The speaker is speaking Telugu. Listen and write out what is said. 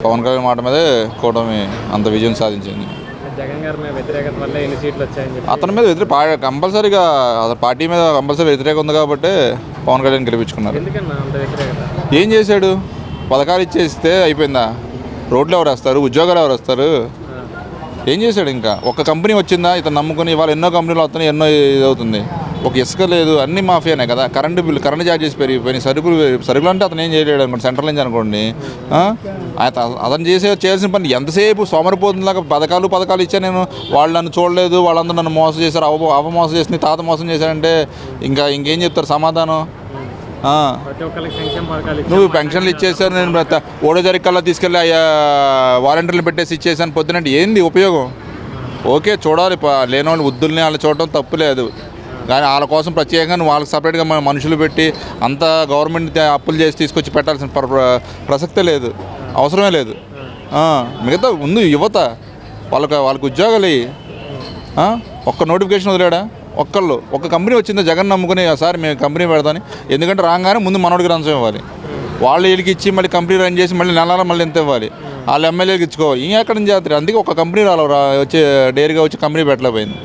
పవన్ కళ్యాణ్ మాట మీదే కూటమి అంత విజయం సాధించింది. జగన్ గారి మీద వ్యతిరేకత వల్ల ఎన్ని సీట్లు వచ్చాయని అతని మీద కంపల్సరీగా అతని పార్టీ మీద కంపల్సరీ వ్యతిరేకత ఉంది కాబట్టి పవన్ కళ్యాణ్ గెలిపించుకున్నారు. ఎందుకన్నా అంత వ్యతిరేకత? ఏం చేశాడు? పథకాలు ఇచ్చేస్తే అయిపోయిందా? రోడ్లు ఎవరు వస్తారు? ఉద్యోగాలు ఎవరు వస్తారు? ఏం చేశాడు? ఇంకా ఒక కంపెనీ వచ్చిందా? ఇతను నమ్ముకుని ఇవాళ ఎన్నో కంపెనీలు వస్తున్నాయి, ఎన్నో ఇదవుతుంది. ఒక ఇసుక లేదు, అన్ని మాఫియానే కదా. కరెంటు ఛార్జెస్ పెరిగిపోయినాయి. సరుకులు అంటే అతను ఏం చేయలేడు అనుకోండి, సెంట్రల్ నుంచి అనుకోండి. అతను చేయాల్సిన పని ఎంతసేపు సోమరిపోతుందాకా పథకాలు ఇచ్చా నేను, వాళ్ళు నన్ను చూడలేదు, వాళ్ళందరూ నన్ను మోసం చేశారు, మోసం చేసి తాత మోసం చేశారంటే ఇంకేం చెప్తారు సమాధానం? నువ్వు పెన్షన్లు ఇచ్చేసారు, నేను ఓడో జరికల్లా తీసుకెళ్ళి వాలంటీర్లు పెట్టేసి ఇచ్చేసాను పొద్దునంటే ఏంది ఉపయోగం? ఓకే, చూడాలి, లేని వాళ్ళు వృద్ధుల్ని వాళ్ళు చూడటం తప్పు లేదు, కానీ వాళ్ళ కోసం ప్రత్యేకంగా వాళ్ళకి సపరేట్గా మనుషులు పెట్టి అంత గవర్నమెంట్ అప్పులు చేసి తీసుకొచ్చి పెట్టాల్సిన ప్రసక్తే లేదు, అవసరమే లేదు. మిగతా ముందు యువత వాళ్ళకి ఉద్యోగాలు ఒక్క నోటిఫికేషన్ వదిలేడా? ఒక కంపెనీ వచ్చిందో జగన్ నమ్ముకుని సార్ మేము కంపెనీ పెడతాని, ఎందుకంటే రాగానే ముందు మనోడికి రంచం ఇవ్వాలి, వాళ్ళు వీళ్ళకి ఇచ్చి మళ్ళీ కంపెనీ రన్ చేసి మళ్ళీ నెల మళ్ళీ ఎంత ఇవ్వాలి, వాళ్ళు ఎమ్మెల్యేకి ఇచ్చుకోవాలి. ఎక్కడి నుంచి చేస్తారు? అందుకే ఒక కంపెనీ వచ్చి డైరీగా వచ్చి కంపెనీ పెట్టలేకపోయింది.